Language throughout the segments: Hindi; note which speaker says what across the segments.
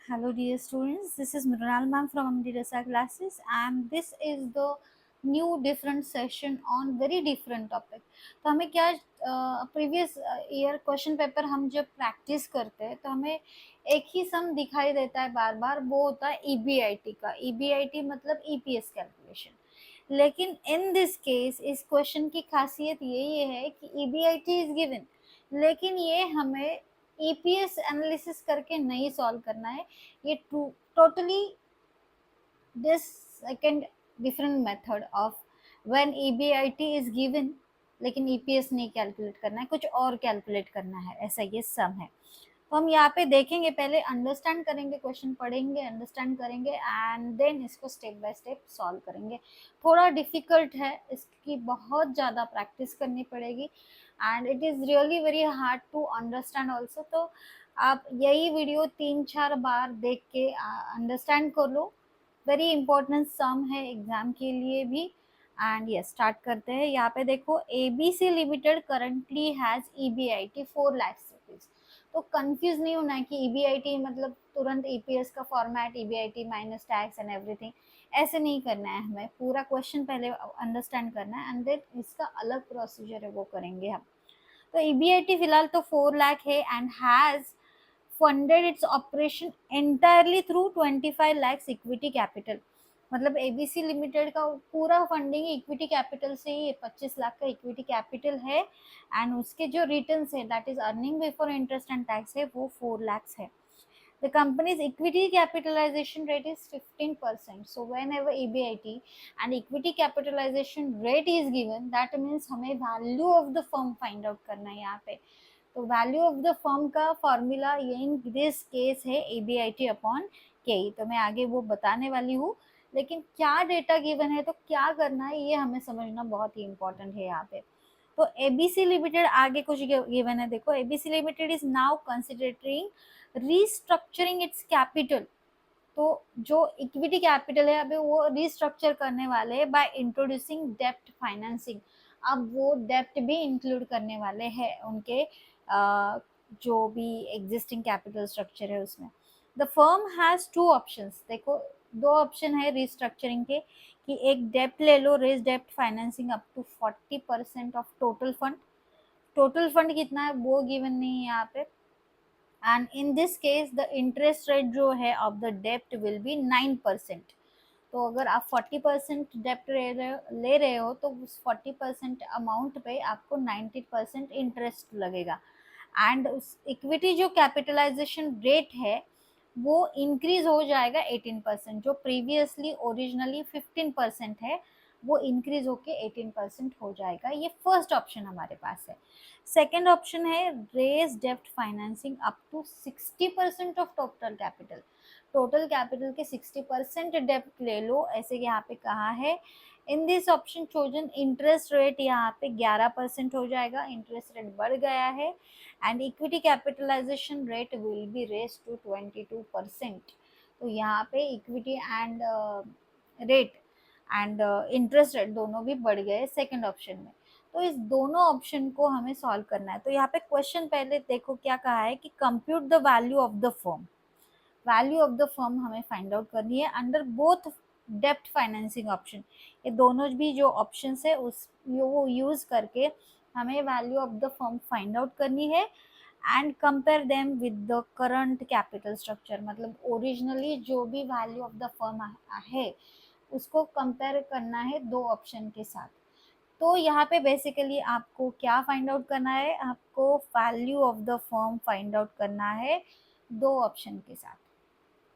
Speaker 1: Hello dear students, this is Mrinal ma'am from Amrita classes and this is the new different session on very different topic. तो हमें क्या प्रीवियस ईयर क्वेश्चन पेपर हम जब प्रैक्टिस करते हैं तो हमें एक ही सम दिखाई देता है बार बार, वो होता है ईबीआईटी का। ईबीआईटी मतलब ईपीएस कैलकुलेशन। लेकिन इन दिस केस इस क्वेश्चन की खासियत यही है कि ईबीआईटी इज गिवन, लेकिन ये हमें ईपीएस एनालिसिस करके नहीं सॉल्व करना है। ये totally this second different method of when EBIT is given, लेकिन ईपीएस नहीं कैलकुलेट करना है, कुछ और कैलकुलेट करना है, ऐसा ये सम है। तो हम यहाँ पे देखेंगे, पहले अंडरस्टैंड करेंगे, क्वेश्चन पढ़ेंगे, अंडरस्टैंड करेंगे एंड देन इसको स्टेप बाय स्टेप सॉल्व करेंगे। थोड़ा डिफिकल्ट है, इसकी बहुत ज़्यादा प्रैक्टिस करनी पड़ेगी and it is really very hard to understand also. तो आप यही वीडियो 3-4 बार देख के अंडरस्टैंड कर लो। वेरी इंपॉर्टेंट सम है एग्जाम के लिए भी। एंड यस, स्टार्ट करते हैं। यहाँ पे देखो, ABC limited currently has EBIT 4 lakh rupees. तो कंफ्यूज नहीं होना है कि ईबीआईटी मतलब तुरंत ईपीएस का format, EBIT minus tax and everything, ऐसे नहीं करना है। हमें पूरा क्वेश्चन पहले अंडरस्टैंड करना है एंड देन इसका अलग प्रोसीजर है, वो करेंगे हम। तो ईबीआईटी फिलहाल तो 4 लाख है and has funded its operation entirely through 25 lakh equity capital. मतलब एबीसी लिमिटेड का पूरा फंडिंग इक्विटी कैपिटल से ही, 25 लाख का इक्विटी कैपिटल है एंड उसके जो रिटर्न्स है, that is earning before interest and tax है, वो 4 लाख है। The company's equity capitalization rate is 15%. So whenever EBIT and equity capitalization rate is given, that means हमें value of the firm find out करना है यहाँ पे। तो वैल्यू ऑफ द फर्म का फॉर्मूला इन दिस केस है एबीआईटी अपॉन के। तो मैं आगे वो बताने वाली हूँ, लेकिन क्या डेटा गिवन है तो क्या करना है ये हमें समझना बहुत ही इंपॉर्टेंट है यहाँ पे। तो एबीसी लिमिटेड आगे कुछ गिवन है, देखो, ABC limited is now considering restructuring it's capital. तो जो इक्विटी कैपिटल है अभी वो रीस्ट्रक्चर करने वाले हैं बाय इंट्रोड्यूसिंग डेप्ट फाइनेंसिंग। अब वो डेप्ट भी इंक्लूड करने वाले हैं उनके जो भी एग्जिस्टिंग कैपिटल स्ट्रक्चर है उसमें। The firm has 2 options. देखो, 2 ऑप्शन है रीस्ट्रक्चरिंग के, कि एक डेप्ट ले लो, रेज डेप्ट financing up to 40% of total fund. Total fund कितना है वो गिवन नहीं है यहाँ पे। And in this case the interest rate जो है ऑफ द डेप्ट विल बी 9%। तो अगर आप 40% डेप्ट ले रहे हो तो उस 40% अमाउंट पे आपको 90% इंटरेस्ट लगेगा। एंड उस इक्विटी जो कैपिटलाइजेशन रेट है वो इंक्रीज हो जाएगा 18%। जो प्रीवियसली ओरिजिनली 15% है वो इंक्रीज होके 18% हो जाएगा। ये फर्स्ट ऑप्शन हमारे पास है। सेकेंड ऑप्शन है रेज डेप्ट financing up to 60% of total capital. Total capital के 60% डेप्ट ले लो, ऐसे यहाँ पे कहा है। In this option chosen interest rate यहाँ पे 11% हो जाएगा, इंटरेस्ट रेट बढ़ गया है and equity capitalization rate will be raise to 22%। तो यहाँ पे equity and rate and interest rate दोनों भी बढ़ गए सेकंड ऑप्शन में। तो इस दोनों ऑप्शन को हमें सॉल्व करना है। तो यहाँ पे क्वेश्चन पहले देखो क्या कहा है कि compute the value of the firm. Value of the firm हमें फाइंड आउट करनी है अंडर बोथ डेप्ट फाइनेंसिंग ऑप्शन। ये दोनों भी जो ऑप्शन है उस वो यूज करके हमें value of the firm find out करनी है and compare them with the current capital structure. मतलब ओरिजिनली जो भी वैल्यू ऑफ द फर्म है उसको कंपेयर करना है 2 ऑप्शन के साथ। तो यहाँ पे बेसिकली आपको क्या फाइंड आउट करना है, आपको value of the firm find out करना है 2 ऑप्शन के साथ।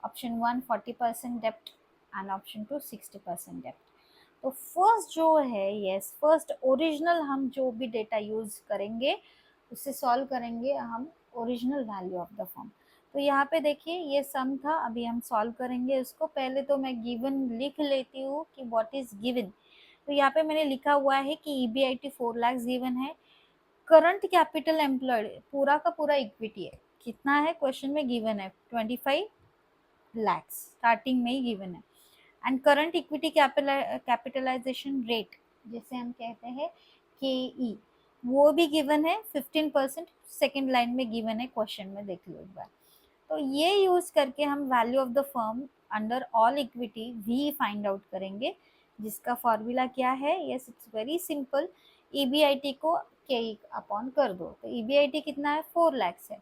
Speaker 1: ऑप्शन 1 40% डेप्ट एंड ऑप्शन 2 60% डेप्ट। तो फर्स्ट जो है, यस, फर्स्ट ओरिजिनल हम जो भी डेटा यूज करेंगे उससे सॉल्व करेंगे हम original value of the firm. तो यहाँ पे देखिए ये सम था, अभी हम सॉल्व करेंगे उसको। पहले तो मैं गिवन लिख लेती हूँ कि व्हाट इज गिवन। तो यहाँ पे मैंने लिखा हुआ है कि ईबीआईटी 4 लाख गिवन है। करंट कैपिटल एम्प्लॉयड पूरा का पूरा इक्विटी है, कितना है क्वेश्चन में गिवन है 25 lakhs, स्टार्टिंग में ही गिवन है। And current equity capitalization rate जिसे हम कहते हैं के वो भी गिवन है 15%, सेकेंड लाइन में गिवन है क्वेश्चन में, देख लो एक बार। तो ये यूज करके हम value of the firm under all equity we find out करेंगे, जिसका फॉर्मूला क्या है, yes it's very simple, EBIT को केई अपॉन कर दो। तो ईबीआईटी कितना है, 4 लाख है,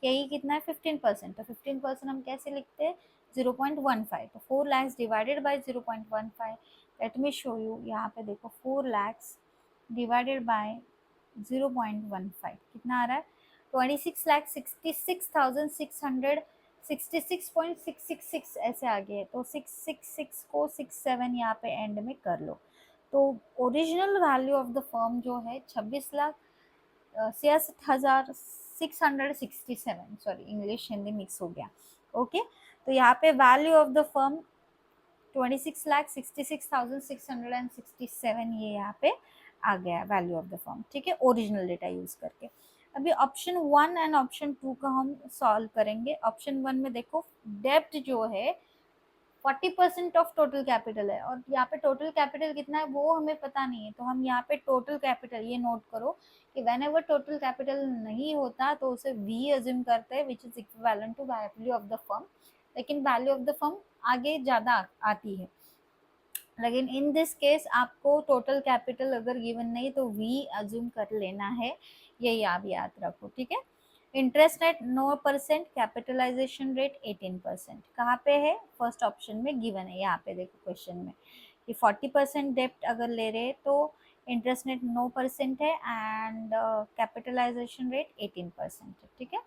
Speaker 1: केई कितना है 15%, तो 15% हम कैसे लिखते हैं 0.15, तो 4 lakh divided by 0.15, let me show you, यहाँ पे देखो 4 लाख डिवाइडेड बाय 0.15 कितना आ रहा है, 26,66,666.666 ऐसे आ गए, तो 666 को 67 यहाँ पे एंड में कर लो। तो original value of the firm जो है 26,66,667, सॉरी इंग्लिश हिंदी मिक्स हो गया, ओके। तो यहाँ पे वैल्यू ऑफ द फर्म 26,66,667 ये यहाँ पे आ गया वैल्यू ऑफ द फर्म, ठीक है, ओरिजिनल डेटा यूज करके। अभी ऑप्शन 1 एंड ऑप्शन 2 का हम सॉल्व करेंगे। ऑप्शन 1 में देखो डेब्ट जो है 40% ऑफ टोटल कैपिटल है, और यहाँ पे टोटल कैपिटल कितना है वो हमें पता नहीं है, तो हम यहाँ पे टोटल कैपिटल ये नोट करो कि वेन एवर टोटल कैपिटल नहीं होता तो उसे वी अज्यूम करते हैं which is equivalent to value of the firm, लेकिन वैल्यू ऑफ द फर्म आगे ज़्यादा आती है। लेकिन इन दिस केस आपको टोटल कैपिटल अगर गिवन नहीं तो वी अज्यूम कर लेना है, यही आप याद रखो, ठीक है। इंटरेस्ट रेट 9%, कैपिटलाइजेशन रेट 18%, कहाँ पे है, फर्स्ट ऑप्शन में गिवन है, यहाँ पे देखो क्वेश्चन में कि 40% डेप्ट अगर ले रहे हैं तो इंटरेस्ट रेट 9% है एंड कैपिटलाइजेशन रेट 18% है, ठीक है।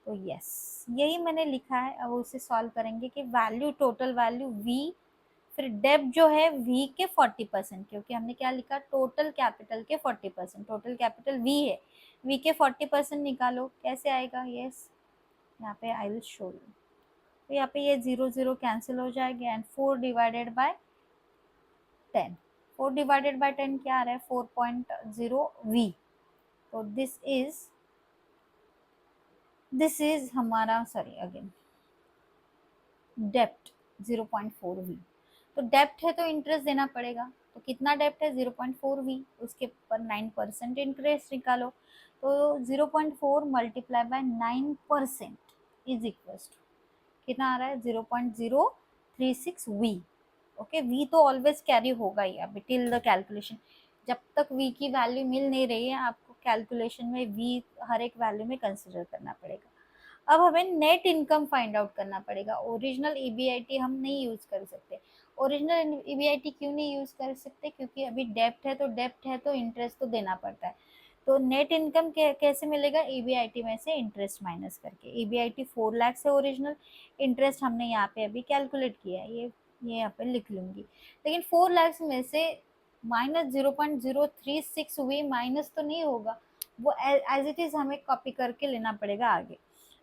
Speaker 1: तो यस यही मैंने लिखा है, अब उसे सॉल्व करेंगे कि वैल्यू टोटल वैल्यू वी, फिर डेब्ट जो है वी के 40%, क्योंकि हमने क्या लिखा टोटल कैपिटल के 40%, टोटल कैपिटल वी है, वी के 40% निकालो, कैसे आएगा, यस यहाँ पे आई विल शो यू। तो यहाँ पे ये 0 0 कैंसिल हो जाएगा and 4 divided by 10, 4 divided by 10 क्या आ रहा है 4.0 वी, तो दिस इज हमारा, सॉरी अगेन डेप्ट 0.4 वी, तो डेप्ट है तो इंटरेस्ट देना पड़ेगा, तो कितना डेप्ट है 0.4 वी, उसके ऊपर 9% इंटरेस्ट निकालो, तो 0.4 multiply by 9% is equal to कितना आ रहा है 0.036 वी, ओके। वी तो ऑलवेज कैरी होगा ही अभी टिल द कैलकुलेशन, जब तक वी की वैल्यू मिल नहीं रही है आपको कैलकुलेशन में वी हर एक वैल्यू में कंसिडर करना पड़ेगा। अब हमें नेट इनकम फाइंड आउट करना पड़ेगा, ओरिजिनल ईबीआईटी हम नहीं यूज कर सकते। ओरिजिनल ईबीआईटी क्यों नहीं यूज कर सकते, क्योंकि अभी डेप्ट है तो इंटरेस्ट तो देना पड़ता है। तो नेट इनकम कैसे मिलेगा, ईबीआईटी में से इंटरेस्ट माइनस करके, ईबीआईटी 4 लाख से ओरिजिनल, इंटरेस्ट हमने यहाँ पे अभी कैलकुलेट किया है, ये यहाँ पे लिख लूंगी, लेकिन 4 लाख में से माइनस 0.036 वी माइनस तो नहीं होगा, वो एज इट इज हमें कॉपी करके लेना पड़ेगा आगे।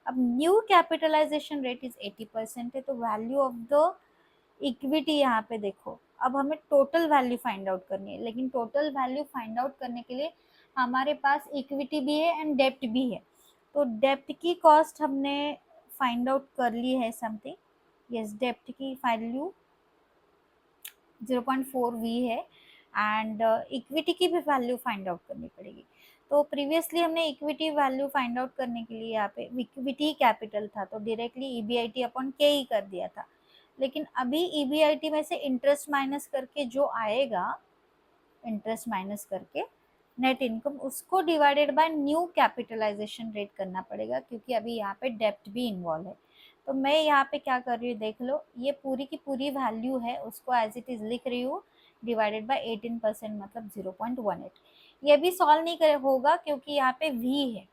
Speaker 1: अब न्यू कैपिटलाइजेशन रेट इज 80% है, तो वैल्यू ऑफ द इक्विटी यहाँ पे देखो, अब हमें टोटल वैल्यू फाइंड आउट करनी है, लेकिन टोटल वैल्यू फाइंड आउट करने के लिए हमारे पास इक्विटी भी है एंड डेप्ट भी है, तो डेप्ट की कॉस्ट हमने फाइंड आउट कर ली है समथिंग, यस डेप्ट की वैल्यू 0.4 वी है एंड इक्विटी की भी वैल्यू फाइंड आउट करनी पड़ेगी। तो प्रीवियसली हमने इक्विटी वैल्यू फाइंड आउट करने के लिए यहाँ पे इक्विटी कैपिटल था तो डायरेक्टली ईबीआईटी अपॉन के ही कर दिया था, लेकिन अभी ईबीआईटी में से इंटरेस्ट माइनस करके जो आएगा, इंटरेस्ट माइनस करके नेट इनकम, उसको divided by new capitalization rate करना पड़ेगा, क्योंकि अभी यहाँ पे डेप्ट भी इन्वॉल्व है। तो मैं यहाँ पे क्या कर रही हूँ देख लो, ये पूरी की पूरी वैल्यू है उसको एज इट इज लिख रही हूँ, डिवाइडेड बाय 18% मतलब 0.18, ये भी सॉल्व नहीं कर होगा क्योंकि यहाँ पे वी है,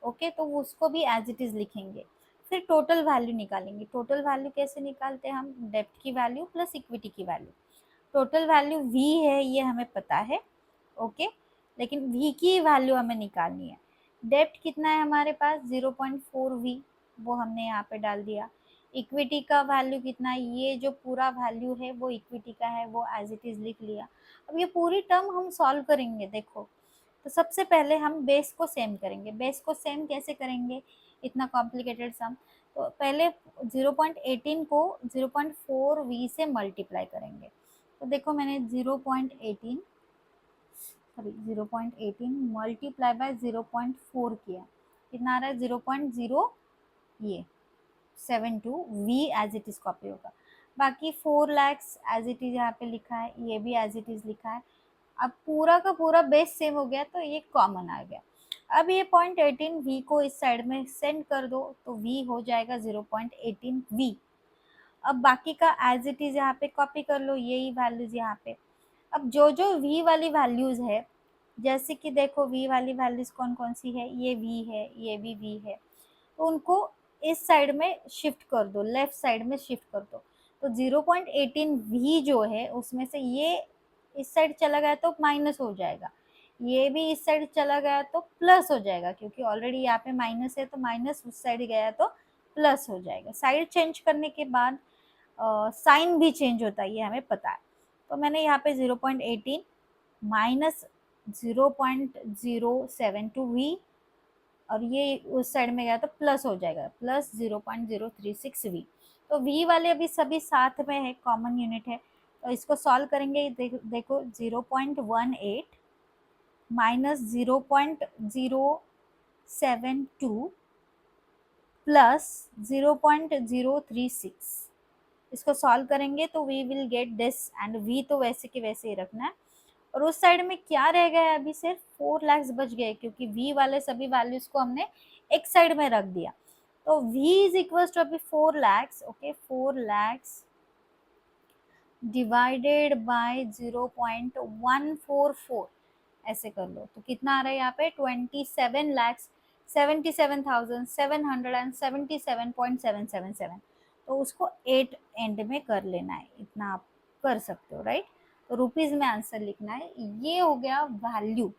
Speaker 1: ओके, तो उसको भी एज इट इज लिखेंगे। फिर टोटल वैल्यू निकालेंगे, टोटल वैल्यू कैसे निकालते हैं हम, डेप्ट की वैल्यू प्लस इक्विटी की वैल्यू, टोटल वैल्यू वी है ये हमें पता है, ओके, लेकिन वी की वैल्यू हमें निकालनी है। डेप्ट कितना है हमारे पास 0.4 वी, वो हमने यहाँ पे डाल दिया। इक्विटी का वैल्यू कितना है, ये जो पूरा वैल्यू है वो इक्विटी का है, वो एज इट इज लिख लिया। अब ये पूरी टर्म हम सॉल्व करेंगे, देखो तो सबसे पहले हम बेस को सेम करेंगे, बेस को सेम कैसे करेंगे, इतना कॉम्प्लिकेटेड सम, तो पहले 0.18 को 0.4 वी से मल्टीप्लाई करेंगे, तो देखो मैंने 0.18 सॉरी 0.18 मल्टीप्लाई बाय 0.4 किया, कितना आ रहा है 0.0 ये, 0.72 V as it is copy होगा। बाकी 4 लैक्स एज इट इज यहाँ पे लिखा है, ये भी एज इट इज लिखा है। अब पूरा का पूरा बेस सेम हो गया तो ये कॉमन आ गया। अब ये 0.18 वी को इस साइड में सेंड कर दो तो वी हो जाएगा 0.18 वी। अब बाकी का एज इट इज यहाँ पे कॉपी कर लो, यही वैल्यूज यहाँ पे। अब जो जो वी वाली वैल्यूज है, जैसे कि देखो वी वाली वैल्यूज कौन कौन सी है, ये वी है, ये भी वी है, तो उनको इस साइड में शिफ्ट कर दो, लेफ्ट साइड में शिफ्ट कर दो। तो 0.18 वी जो है उसमें से ये इस साइड चला गया तो माइनस हो जाएगा, ये भी इस साइड चला गया तो प्लस हो जाएगा, क्योंकि ऑलरेडी यहाँ पे माइनस है तो माइनस उस साइड गया तो प्लस हो जाएगा। साइड चेंज करने के बाद साइन भी चेंज होता है, ये हमें पता है। तो मैंने यहाँ पे 0.18 माइनस 0.072 वी, और ये उस साइड में गया तो प्लस हो जाएगा, प्लस 0.036 वी। तो वी वाले अभी सभी साथ में है, कॉमन यूनिट है। तो इसको सॉल्व करेंगे, देखो 0.18 माइनस 0.072 प्लस 0.036, इसको सॉल्व करेंगे तो we will get this, and we तो वैसे के वैसे ही रखना है। और उस साइड में क्या रह गया है, अभी सिर्फ 4 लैक्स बच गए, क्योंकि वी वाले सभी वैल्यूज को हमने एक साइड में रख दिया। तो v इज इक्वल टू अभी 4 lakhs, okay 4 lakhs divided by 0.144, ऐसे कर लो तो कितना आ रहा है यहाँ पे 27,77,777.777। तो उसको 8 एंड में कर लेना है, इतना आप कर सकते हो, राइट। तो रुपीज में आंसर लिखना है। ये हो गया वैल्यू।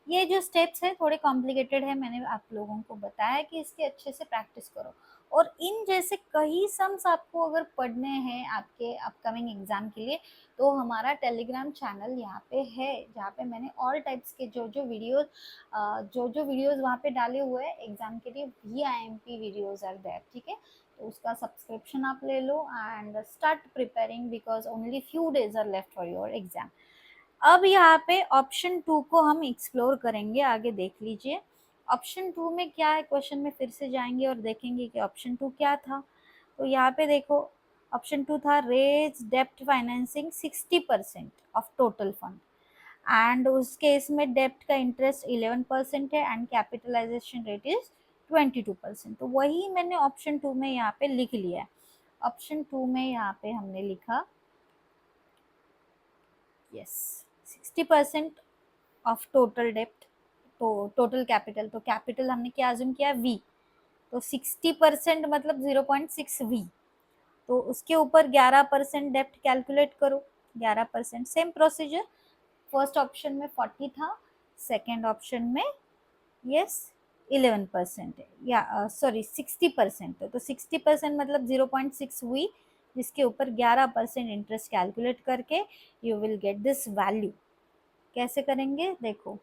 Speaker 1: ये जो स्टेप्स है थोड़े कॉम्प्लिकेटेड है, मैंने आप लोगों को बताया कि इसकी अच्छे से प्रैक्टिस करो। और इन जैसे कई सम्स आपको अगर पढ़ने हैं आपके अपकमिंग एग्जाम के लिए, तो हमारा टेलीग्राम चैनल यहाँ पे है, जहाँ पे मैंने ऑल टाइप्स के जो जो वीडियोस वहाँ पे डाले हुए हैं एग्जाम के लिए, VIMP वीडियोस आर देयर, ठीक है। तो उसका सब्सक्रिप्शन आप ले लो and start preparing, because only few days are left for your exam. अब यहाँ पे ऑप्शन 2 को हम एक्सप्लोर करेंगे, आगे देख लीजिए। ऑप्शन 2 में क्या है, क्वेश्चन में फिर से जाएंगे और देखेंगे कि ऑप्शन 2 क्या था। तो यहाँ पे देखो ऑप्शन 2 था रेज डेप्ट financing 60% of total fund, and उस केस में डेप्ट का इंटरेस्ट 11% है एंड कैपिटलाइजेशन रेट इज 22%। तो वही मैंने ऑप्शन 2 में यहाँ पे लिख लिया है। ऑप्शन 2 में यहाँ पे हमने लिखा यस 60% ऑफ टोटल डेप्ट, तो टोटल कैपिटल, तो कैपिटल हमने क्या अज्यूम किया वी, तो 60% मतलब 0.6 वी, तो उसके ऊपर 11% डेप्ट कैलकुलेट करो, 11%। सेम प्रोसीजर, फर्स्ट ऑप्शन में 40 था, सेकेंड ऑप्शन में यस 11% है, या सॉरी 60% है, तो 60% मतलब 0.6 वी, जिसके ऊपर 11% इंटरेस्ट कैलकुलेट करके you will get this value. कैसे करेंगे देखो,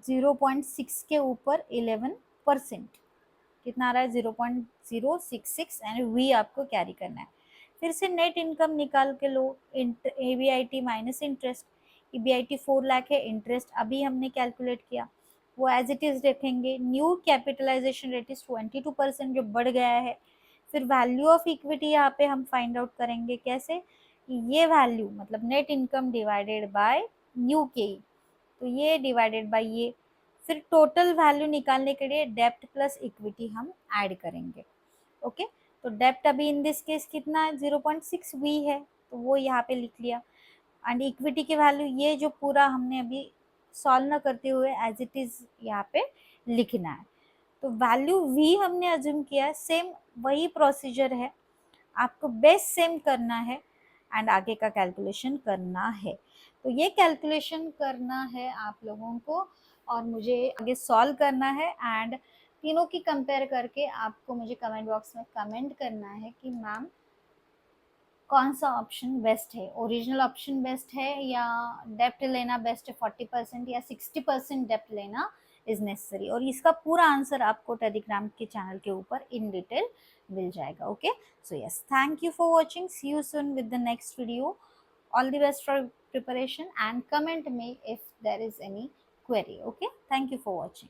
Speaker 1: 0.6 के ऊपर 11%, कितना आ रहा है 0.066, एंड वी आपको कैरी करना है। फिर से नेट इनकम निकाल के लो, EBIT minus interest, EBIT 4 lakh है, इंटरेस्ट अभी हमने कैलकुलेट किया वो एज इट इज रखेंगे। न्यू कैपिटलाइजेशन रेट इज 22% जो बढ़ गया है। फिर वैल्यू ऑफ इक्विटी यहाँ पे हम फाइंड आउट करेंगे, कैसे, ये वैल्यू मतलब net income divided by new के, तो ये डिवाइडेड बाय ये। फिर टोटल वैल्यू निकालने के लिए डेप्ट प्लस इक्विटी हम ऐड करेंगे, ओके। तो डेप्ट अभी इन दिस केस कितना है 0.6 वी है, तो वो यहाँ पे लिख लिया, एंड इक्विटी की वैल्यू ये जो पूरा हमने अभी सॉल्व ना करते हुए एज इट इज यहाँ पे लिखना है। तो वैल्यू वी हमने अज्यूम किया है, सेम वही प्रोसीजर है, आपको बेस सेम करना है एंड आगे का कैलकुलेशन करना है। तो ये कैलकुलेशन करना है आप लोगों को और मुझे आगे सॉल्व करना है, एंड तीनों की कंपेयर करके आपको मुझे कमेंट बॉक्स में कमेंट करना है कि मैम कौन सा ऑप्शन बेस्ट है, ओरिजिनल ऑप्शन बेस्ट है या डेप्ट लेना बेस्ट है 40% या 60% डेप्ट लेना इज नेसेसरी। और इसका पूरा आंसर आपको टेलीग्राम के चैनल के ऊपर इन डिटेल मिल जाएगा, okay. So yes, thank you for watching, see you soon with the next video. All the best for preparation and comment me if there is any query, okay. Thank you for watching.